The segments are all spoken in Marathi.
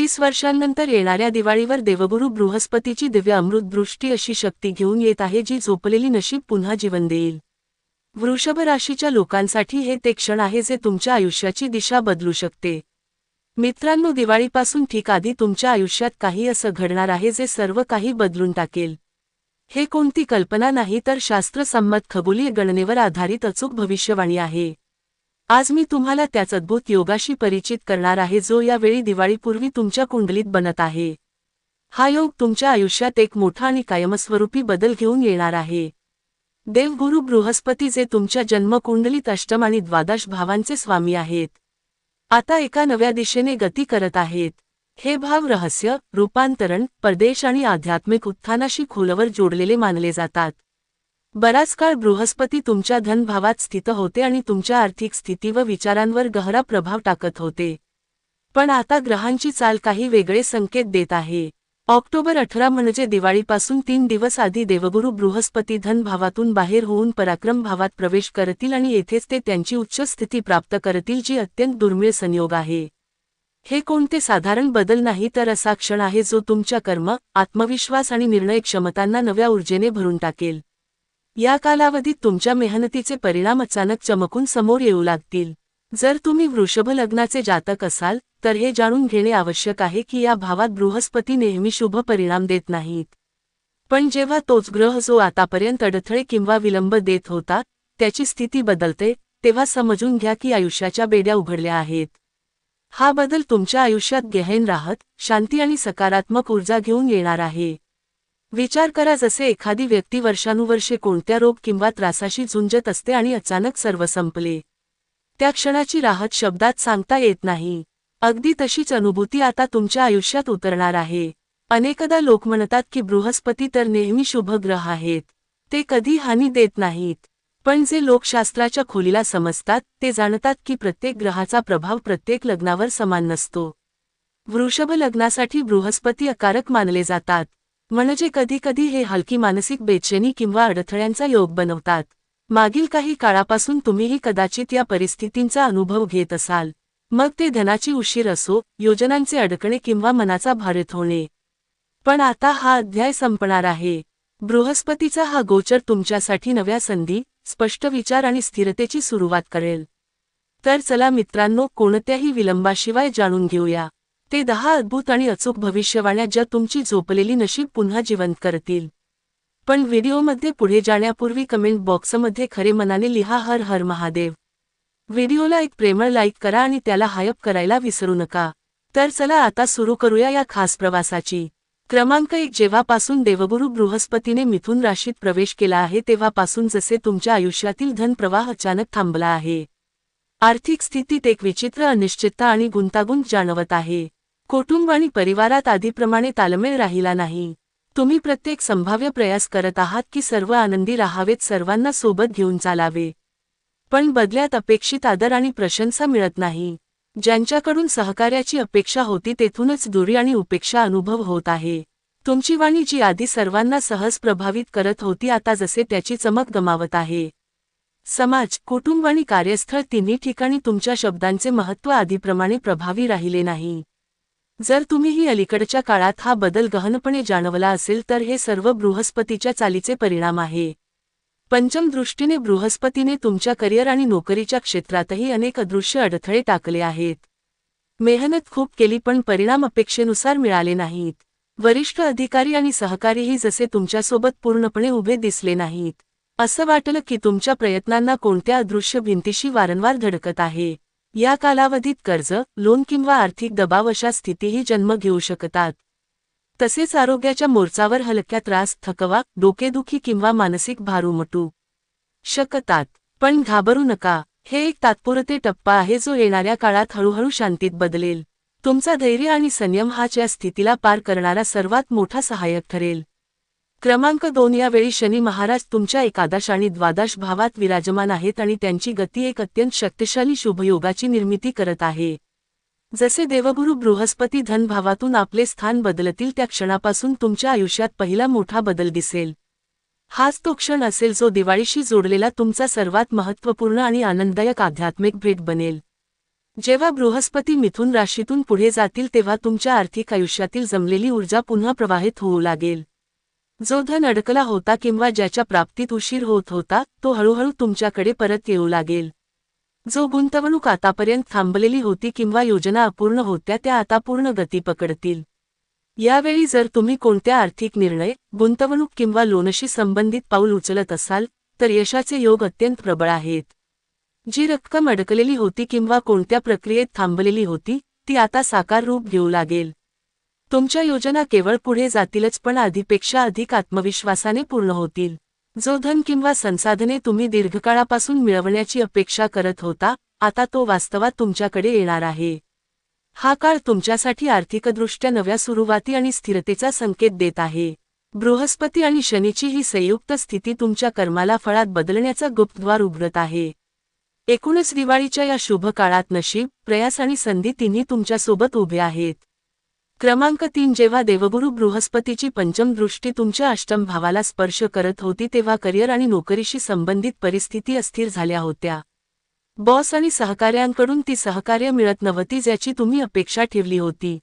20 वर्षांनंतर येणाऱ्या दिवाळीवर देवगुरु बृहस्पतीची दिव्य अमृत दृष्टी अशी शक्ती घेऊन येत आहे जी झोपलेली नशीब पुन्हा जीवन देईल। वृषभ राशीच्या लोकांसाठी हे ते क्षण आहे जे तुमच्या आयुष्याची दिशा बदलू शकते। मित्रांनो, दिवाळीपासून ठीक आधी तुमच्या आयुष्यात काही असं घडणार आहे जे सर्व काही बदलून टाकेल। हे कोणती कल्पना नाही तर शास्त्रसंमत खगोलीय गणनेवर आधारित अचूक भविष्यवाणी आहे। आज मी तुम्हाला त्याच अद्भुत योगाशी परिचित करणार आहे जो यावेळी दिवाळीपूर्वी तुमच्या कुंडलीत बनत आहे। हा योग तुमच्या आयुष्यात एक मोठा आणि कायमस्वरूपी बदल घेऊन येणार आहे। देवगुरु बृहस्पती जे तुमच्या जन्मकुंडलीत अष्टम आणि द्वादश भावांचे स्वामी आहेत, आता एका नव्या दिशेने गती करत आहेत। हे भाव रहस्य, रूपांतरण, परदेश आणि आध्यात्मिक उत्थानाशी खोलवर जोडलेले मानले जातात। बराच काळ बृहस्पती तुमच्या धनभावात स्थित होते आणि तुमच्या आर्थिक स्थिती व विचारांवर गहरा प्रभाव टाकत होते। पण आता ग्रहांची चाल काही वेगळे संकेत देत आहे। ऑक्टोबर 18 म्हणजे दिवाळीपासून 3 दिवस आधी देवगुरु बृहस्पती धनभावातून बाहेर होऊन पराक्रम भावात प्रवेश करतील आणि येथेच ते त्यांची उच्च स्थिती प्राप्त करतील जी अत्यंत दुर्मिळ संयोग आहे। हे कोणते साधारण बदल नाही तर असा क्षण आहे जो तुमच्या कर्म, आत्मविश्वास आणि निर्णय क्षमतांना नव्या ऊर्जेने भरून टाकेल। या कालावधीत तुमच्या मेहनतीचे परिणाम अचानक चमकून समोर येऊ लागतील। जर तुम्ही वृषभ लग्नाचे जातक असाल तर हे जाणून घेणे आवश्यक आहे की या भावात बृहस्पती नेहमी शुभ परिणाम देत नाहीत। पण जेव्हा तोच ग्रह जो आतापर्यंत अडथळे किंवा विलंब देत होता त्याची स्थिती बदलते, तेव्हा समजून घ्या की आयुष्याच्या बेड्या उघडल्या आहेत। हा बदल तुमच्या आयुष्यात गहन राहत, शांती आणि सकारात्मक ऊर्जा घेऊन येणार आहे। विचार करा, जसे एखादी व्यक्ती वर्षानुवर्षे कोणत्या रोग किंवा त्रासाशी झुंजत असते आणि अचानक सर्व संपले। त्या क्षणाची राहत शब्दात सांगता येत नाही। अगदी तशीच अनुभूती आता तुमच्या आयुष्यात उतरणार आहे। अनेकदा लोक म्हणतात की बृहस्पती तर नेहमी शुभ ग्रह आहेत, ते कधी हानी देत नाहीत। पण जे लोक शास्त्राच्या खोलीला समजतात ते जाणतात की प्रत्येक ग्रहाचा प्रभाव प्रत्येक लग्नावर समान नसतो। वृषभ लग्नासाठी बृहस्पती अकारक मानले जातात, म्हणजे कधीकधी हे हलकी मानसिक बेचैनी किंवा अडथळ्यांचा योग बनवतात। मागील काही काळापासून तुम्हीही कदाचित या परिस्थितींचा अनुभव घेत असाल, मग ते धनाची उशीर असो, योजनांचे अडकणे किंवा मनाचा भारत होणे। पण आता हा अध्याय संपणार आहे। बृहस्पतीचा हा गोचर तुमच्यासाठी नव्या संधी, स्पष्ट विचार आणि स्थिरतेची सुरुवात करेल। तर चला मित्रांनो, कोणत्याही विलंबाशिवाय जाणून घेऊया ते 10 अद्भुत आणि अचूक भविष्यवाण्या ज्या तुमची झोपलेली नशीब पुन्हा जिवंत करतील। पण व्हिडिओमध्ये पुढे जाण्यापूर्वी कमेंट बॉक्समध्ये खरे मनाने लिहा हर हर महादेव। व्हिडिओला एक प्रेमळ लाईक करा आणि त्याला हायप करायला विसरू नका। तर चला आता सुरू करूया या खास प्रवासाची। क्रमांक 1, जेव्हापासून देवगुरु बृहस्पतीने मिथुन राशीत प्रवेश केला आहे तेव्हापासून जसे तुमच्या आयुष्यातील धन प्रवाह अचानक थांबला आहे। आर्थिक स्थितीत एक विचित्र अनिश्चितता आणि गुंतागुंत जाणवत आहे। कुटुंब आणि परिवारात आधीप्रमाणे ताळमेळ राहिला नाही। तुम्ही प्रत्येक संभाव्य प्रयास करत आहात की सर्व आनंदी राहावेत, सर्वांना सोबत घेऊन चालावे। पण बदल्यात अपेक्षित आदर आणि प्रशंसा मिळत नाही। ज्यांच्याकडून सहकार्याची अपेक्षा होती तेथूनच दूरी आणि उपेक्षा अनुभव होत आहे। तुमची वाणी जी आधी सर्वांना सहज प्रभावित करत होती आता जसे त्याची चमक गमावत आहे। समाज, कुटुंब आणि कार्यस्थळ तिन्ही ठिकाणी तुमच्या शब्दांचे महत्त्व आधीप्रमाणे प्रभावी राहिले नाही। जर तुम्हीही अलीकडच्या काळात हा बदल गहनपणे जाणवला असेल तर हे सर्व बृहस्पतीच्या चालीचे परिणाम आहे। पंचम दृष्टीने बृहस्पतीने तुमच्या करिअर आणि नोकरीच्या क्षेत्रातही अनेक अदृश्य अडथळे टाकले आहेत। मेहनत खूप केली पण परिणाम अपेक्षेनुसार मिळाले नाहीत। वरिष्ठ अधिकारी आणि सहकारीही जसे तुमच्यासोबत पूर्णपणे उभे दिसले नाहीत। असं वाटलं की तुमच्या प्रयत्नांना कोणत्या अदृश्य भिंतीशी वारंवार धडकत आहे। या कालावधीत कर्ज, लोन किंवा आर्थिक दबाव अशा स्थितीही जन्म घेऊ शकतात। तसेच आरोग्याच्या मोर्चावर हलक्या त्रास, थकवा, डोकेदुखी किंवा मानसिक भार उमटू शकतात। पण घाबरू नका, हे एक तात्पुरते टप्पा आहे जो येणाऱ्या काळात हळूहळू शांतीत बदलेल। तुमचा धैर्य आणि संयम हाच या स्थितीला पार करणारा सर्वात मोठा सहाय्यक ठरेल। क्रमांक 2, यावेळी शनी महाराज तुमच्या एकादश आणि द्वादश भावात विराजमान आहेत आणि त्यांची गती एक अत्यंत शक्तिशाली शुभयोगाची निर्मिती करत आहे। जसे देवगुरु बृहस्पती धनभावातून आपले स्थान बदलतील त्या क्षणापासून तुमच्या आयुष्यात पहिला मोठा बदल दिसेल। हाच तो क्षण असेल जो दिवाळीशी जोडलेला तुमचा सर्वात महत्त्वपूर्ण आणि आनंददायक आध्यात्मिक भेट बनेल। जेव्हा बृहस्पती मिथुन राशीतून पुढे जातील तेव्हा तुमच्या आर्थिक आयुष्यातील जमलेली ऊर्जा पुन्हा प्रवाहित होऊ लागेल. जो धन अडकला होता किंवा ज्याच्या प्राप्तीत उशीर होत होता तो हळूहळू तुमच्याकडे परत येऊ लागेल. जो गुंतवणूक आतापर्यंत थांबलेली होती किंवा योजना अपूर्ण होत्या त्या आता पूर्ण गती पकडतील. यावेळी जर तुम्ही कोणत्या आर्थिक निर्णय, गुंतवणूक किंवा लोनशी संबंधित पाऊल उचलत असाल तर यशाचे योग अत्यंत प्रबळ आहेत. जी रक्कम अडकलेली होती किंवा कोणत्या प्रक्रियेत थांबलेली होती ती आता साकार रूप घेऊ लागेल. तुमच्या योजना केवळ पुढे जातीलच पण आधीपेक्षा अधिक आत्मविश्वासाने पूर्ण होतील. जो धन किंवा संसाधने तुम्ही दीर्घकाळापासून मिळवण्याची अपेक्षा करत होता आता तो वास्तवात तुमच्याकडे येणार आहे. हा काळ तुमच्यासाठी आर्थिकदृष्ट्या नव्या सुरुवाती आणि स्थिरतेचा संकेत देत आहे. बृहस्पती आणि शनीची ही संयुक्त स्थिती तुमच्या कर्माला फळात बदलण्याचा गुप्तद्वार उघडत आहे. एकूणच दिवाळीच्या या शुभ काळात नशीब, प्रयास आणि संधी तिन्ही तुमच्यासोबत उभे आहेत. क्रमांक 3 जेव्हा देवगुरु बृहस्पतीची पंचम दृष्टी तुमच्या अष्टम भावाला स्पर्श करत होती तेव्हा करिअर आणि नोकरीशी संबंधित परिस्थिती अस्थिर झाल्या होत्या. बॉस आणि सहकाऱ्यांकडून ती सहकार्य मिळत नव्हती ज्याची तुम्ही अपेक्षा ठेवली होती.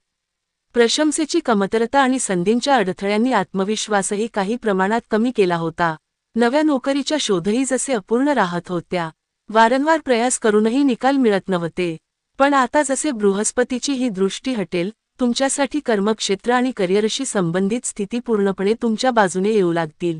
प्रशंसेची कमतरता आणि संधींच्या अडथळ्यांनी आत्मविश्वासही काही प्रमाणात कमी केला होता. नव्या नोकरीच्या शोधही जसे अपूर्ण राहत होत्या. वारंवार प्रयास करूनही निकाल मिळत नव्हते. पण आता जसे बृहस्पतीची ही दृष्टी हटेल तुमच्यासाठी कर्मक्षेत्र आणि करिअरशी संबंधित स्थिती पूर्णपणे तुमच्या बाजूने येऊ लागतील.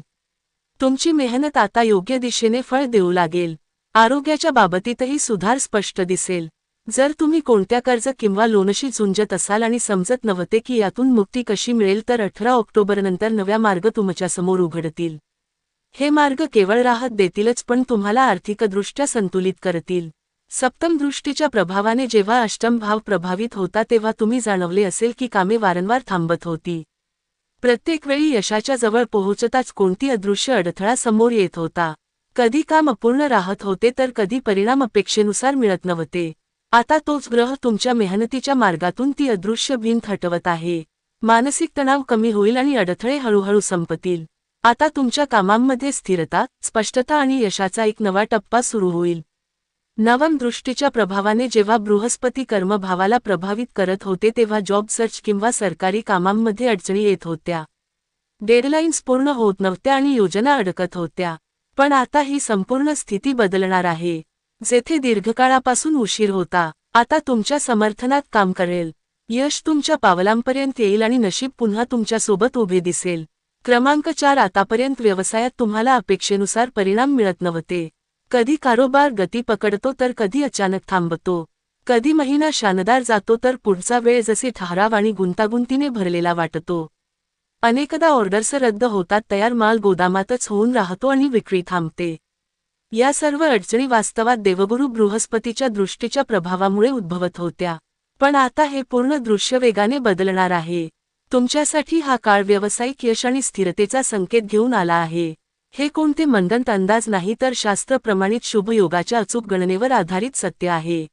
तुमची मेहनत आता योग्य दिशेने फळ देऊ लागेल. आरोग्याच्या बाबतीतही सुधार स्पष्ट दिसेल. जर तुम्ही कोणत्या कर्ज किंवा लोनशी झुंजत असाल आणि समजत नव्हते की यातून मुक्ती कशी मिळेल तर 18 ऑक्टोबरनंतर नव्या मार्ग तुमच्यासमोर उघडतील. हे मार्ग केवळ राहत देतीलच पण तुम्हाला आर्थिकदृष्ट्या संतुलित करतील. सप्तम दृष्टीच्या प्रभावाने जेव्हा अष्टम भाव प्रभावित होता तेव्हा तुम्ही जाणवले असेल की कामे वारंवार थांबत होती. प्रत्येक वेळी यशाच्या जवळ पोहोचताच कोणती अदृश्य अडथळा समोर येत होता. कधी काम अपूर्ण राहत होते तर कधी परिणाम अपेक्षेनुसार मिळत नव्हते. आता तोच ग्रह तुमच्या मेहनतीच्या मार्गातून ती अदृश्य भिंत हटवत आहे. मानसिक तणाव कमी होईल आणि अडथळे हळूहळू संपतील. आता तुमच्या कामांमध्ये स्थिरता, स्पष्टता आणि यशाचा एक नवा टप्पा सुरू होईल. नवम दृष्टीच्या प्रभावाने जेव्हा बृहस्पती कर्मभावाला प्रभावित करत होते तेव्हा जॉब सर्च किंवा सरकारी कामांमध्ये अडचणी येत होत्या. डेडलाईन्स पूर्ण होत नव्हत्या आणि योजना अडकत होत्या. पण आता ही संपूर्ण स्थिती बदलणार आहे. जेथे दीर्घकाळापासून उशीर होता आता तुमच्या समर्थनात काम करेल. यश तुमच्या पावलांपर्यंत येईल आणि नशीब पुन्हा तुमच्यासोबत उभे दिसेल. क्रमांक 4 आतापर्यंत व्यवसायात तुम्हाला अपेक्षेनुसार परिणाम मिळत नव्हते. कधी कारोबार गती पकडतो तर कधी अचानक थांबतो. कधी महिना शानदार जातो तर पुढचा वेळ जसे ठहराव आणि गुंतागुंतीने भरलेला वाटतो. अनेकदा ऑर्डर्स रद्द होतात, तयार माल गोदामातच होऊन राहतो आणि विक्री थांबते. या सर्व अडचणी वास्तवात देवगुरु बृहस्पतीच्या दृष्टीच्या प्रभावामुळे उद्भवत होत्या. पण आता हे पूर्ण दृश्य वेगाने बदलणार आहे. तुमच्यासाठी हा काळ व्यावसायिक यश आणि स्थिरतेचा संकेत घेऊन आला आहे. हे कोणते मंदत अंदाज नाही तर शास्त्रप्रमाणित शुभ योगाच्या अचूक गणनेवर आधारित सत्य आहे.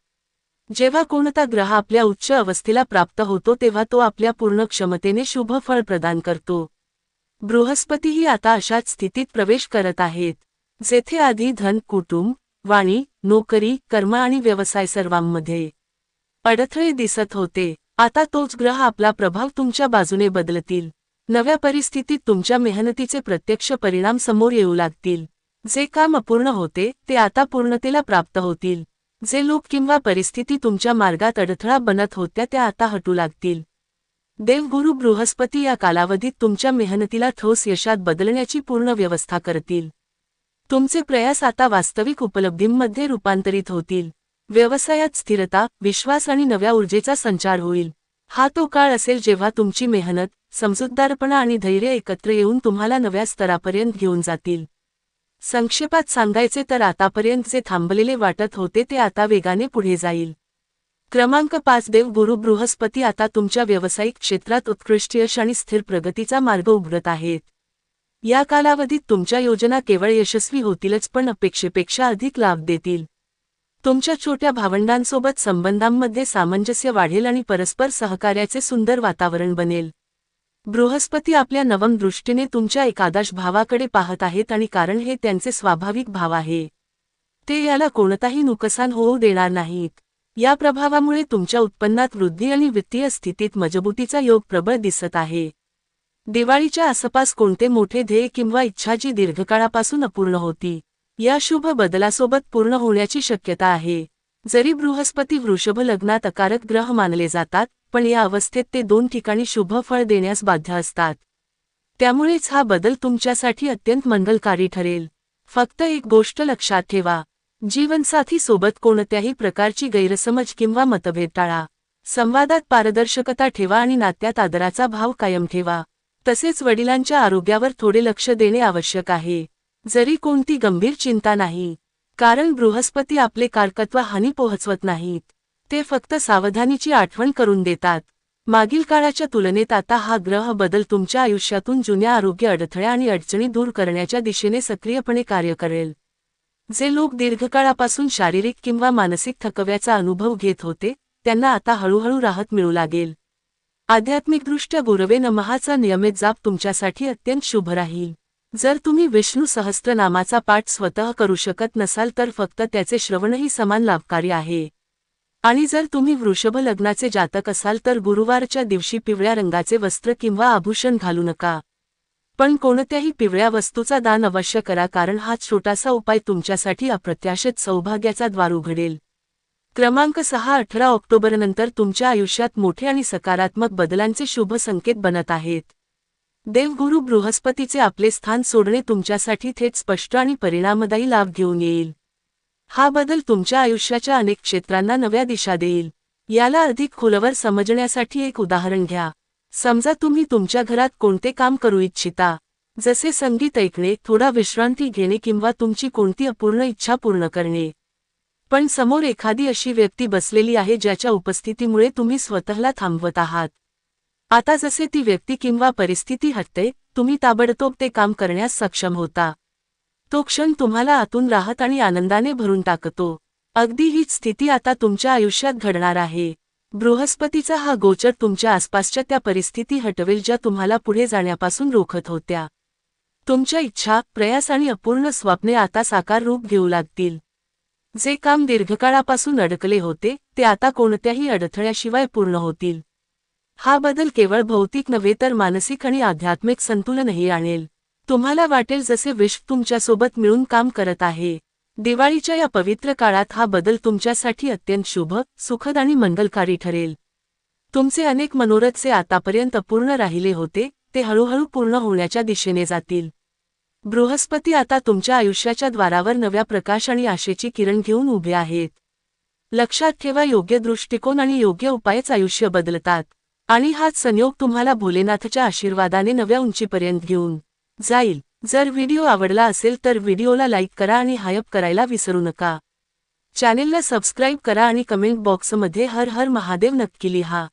जेव्हा कोणता ग्रह आपल्या उच्च अवस्थेला प्राप्त होतो तेव्हा तो आपल्या पूर्ण क्षमतेने शुभ फळ प्रदान करतो. बृहस्पतीही आता अशाच स्थितीत प्रवेश करत आहेत. जेथे आधी धन, कुटुंब, वाणी, नोकरी, कर्म आणि व्यवसाय सर्वांमध्ये अडथळे दिसत होते, आता तोच ग्रह आपला प्रभाव तुमच्या बाजूने बदलतील. नव्या परिस्थितीत तुमच्या मेहनतीचे प्रत्यक्ष परिणाम समोर येऊ लागतील. जे काम अपूर्ण होते ते आता पूर्णतेला प्राप्त होतील. जे लोक किंवा परिस्थिती तुमच्या मार्गात अडथळा बनत होत्या त्या आता हटू लागतील. देवगुरु बृहस्पती या कालावधीत तुमच्या मेहनतीला ठोस यशात बदलण्याची पूर्ण व्यवस्था करतील. तुमचे प्रयास आता वास्तविक उपलब्धींमध्ये रूपांतरित होतील. व्यवसायात स्थिरता, विश्वास आणि नव्या ऊर्जेचा संचार होईल. हा तो काळ असेल जेव्हा तुमची मेहनत, समजूतदारपणा आणि धैर्य एकत्र येऊन तुम्हाला नव्या स्तरापर्यंत घेऊन जातील. संक्षेपात सांगायचे तर आतापर्यंत जे थांबलेले वाटत होते ते आता वेगाने पुढे जाईल. क्रमांक 5 देवगुरु बृहस्पती आता तुमच्या व्यावसायिक क्षेत्रात उत्कृष्ट यश आणि स्थिर प्रगतीचा मार्ग उघडत आहेत. या कालावधीत तुमच्या योजना केवळ यशस्वी होतीलच पण अपेक्षेपेक्षा अधिक लाभ देतील. तुमच्या छोट्या भावंडांसोबत संबंधांमध्ये सामंजस्य वाढेल आणि परस्पर सहकार्याचे सुंदर वातावरण बनेल. बृहस्पती आपल्या नवम दृष्टीने तुमच्या एकादश भावाकडे पाहत आहेत आणि कारण हे त्यांचे स्वाभाविक भाव आहे. ते याला कोणताही नुकसान होऊ देणार नाहीत. या प्रभावामुळे तुमच्या उत्पन्नात वृद्धी आणि वित्तीय स्थितीत मजबूतीचा योग प्रबळ दिसत आहे. दिवाळीच्या आसपास कोणते मोठे ध्येय किंवा इच्छा जी दीर्घकाळापासून अपूर्ण होती, या शुभ बदलासोबत पूर्ण होण्याची शक्यता आहे. जरी बृहस्पती वृषभ लग्नात अकारक ग्रह मानले जातात, पण या अवस्थेत ते 2 ठिकाणी शुभ फळ देण्यास बाध्य असतात. त्यामुळेच हा बदल तुमच्यासाठी अत्यंत मंगलकारी ठरेल. फक्त एक गोष्ट लक्षात ठेवा, जीवनसाथी सोबत कोणत्याही प्रकारची गैरसमज किंवा मतभेद टाळा. संवादात पारदर्शकता ठेवा आणि नात्यात आदराचा भाव कायम ठेवा. तसेच वडिलांच्या आरोग्यावर थोडे लक्ष देणे आवश्यक आहे. जरी कोणती गंभीर चिंता नाही, कारण बृहस्पती आपले कारकत्व हानी पोहोचवत नाहीत, ते फक्त सावधानीची आठवण करून देतात. मागील काळाच्या तुलनेत आता हा ग्रह बदल तुमच्या आयुष्यातून जुन्या आरोग्य अडथळ्या आणि अडचणी दूर करण्याच्या दिशेने सक्रियपणे कार्य करेल. जे लोक दीर्घकाळापासून शारीरिक किंवा मानसिक थकव्याचा अनुभव घेत होते, त्यांना आता हळूहळू राहत मिळू लागेल. आध्यात्मिकदृष्ट्या गुरवे नमःचा नियमित जाप तुमच्यासाठी अत्यंत शुभ राहील. जर तुम्ही विष्णू सहस्त्रनामाचा पाठ स्वतः करू शकत नसाल तर फक्त त्याचे श्रवणही समान लाभकारी आहे. आणि जर तुम्ही वृषभ लग्नाचे जातक असाल तर गुरुवारच्या दिवशी पिवळ्या रंगाचे वस्त्र किंवा आभूषण घालू नका. पण कोणत्याही पिवळ्या वस्तूचा दान अवश्य करा, कारण हा छोटासा उपाय तुमच्यासाठी अप्रत्याशित सौभाग्याचा द्वार उघडेल. क्रमांक 6 18 ऑक्टोबरनंतर तुमच्या आयुष्यात मोठे आणि सकारात्मक बदलांचे शुभ संकेत बनत आहेत. देवगुरु बृहस्पतीचे आपले स्थान सोडणे तुमच्यासाठी थेट स्पष्ट आणि परिणामदायी लाभ घेऊन येईल. हा बदल तुमच्या आयुष्याच्या अनेक क्षेत्रांना नव्या दिशा देईल. याला अधिक खोलवर समजण्यासाठी एक उदाहरण घ्या. समजा तुम्ही तुमच्या घरात कोणते काम करू इच्छिता, जसे संगीत ऐकणे, थोडा विश्रांती घेणे किंवा तुमची कोणती अपूर्ण इच्छा पूर्ण करणे. पण समोर एखादी अशी व्यक्ती बसलेली आहे ज्याच्या उपस्थितीमुळे तुम्ही स्वतःला थांबवत आहात. आता जसे ती व्यक्ती किंवा परिस्थिती हटते, तुम्ही ताबडतोब ते काम करण्यास सक्षम होता. तो क्षण तुम्हाला आतून राहत आणि आनंदाने भरून टाकतो. अगदी हीच स्थिती आता तुमच्या आयुष्यात घडणार आहे. बृहस्पतीचा हा गोचर तुमच्या आसपासच्या त्या परिस्थिती हटवेल ज्या तुम्हाला पुढे जाण्यापासून रोखत होत्या. तुमच्या इच्छा, प्रयास आणि अपूर्ण स्वप्ने आता साकार रूप घेऊ लागतील. जे काम दीर्घकाळापासून अडकले होते, ते आता कोणत्याही अडथळ्याशिवाय पूर्ण होतील. हा बदल केवळ भौतिक नव्हे तर मानसिक आणि आध्यात्मिक संतुलनही आणेल. तुम्हाला वाटेल जसे विश्व तुमच्यासोबत मिळून काम करत आहे. दिवाळीच्या या पवित्र काळात हा बदल तुमच्यासाठी अत्यंत शुभ, सुखद आणि मंगलकारी ठरेल. तुमचे अनेक मनोरथ जे आतापर्यंत अपूर्ण राहिले होते, ते हळूहळू पूर्ण होण्याच्या दिशेने जातील. बृहस्पती आता तुमच्या आयुष्याच्या द्वारावर नव्या प्रकाश आणि आशेची किरण घेऊन उभे आहेत. लक्षात ठेवा, योग्य दृष्टिकोन आणि योग्य उपायच आयुष्य बदलतात. आणि हाच संयोग तुम्हाला भोलेनाथच्या आशीर्वादाने नव्या उंचीपर्यंत घेऊन जाईल. जर व्हिडिओ आवडला असेल तर व्हिडिओला लाईक करा आणि हायप करायला विसरू नका. चॅनेलला सबस्क्राईब करा आणि कमेंट बॉक्समध्ये हर हर महादेव नक्की लिहा.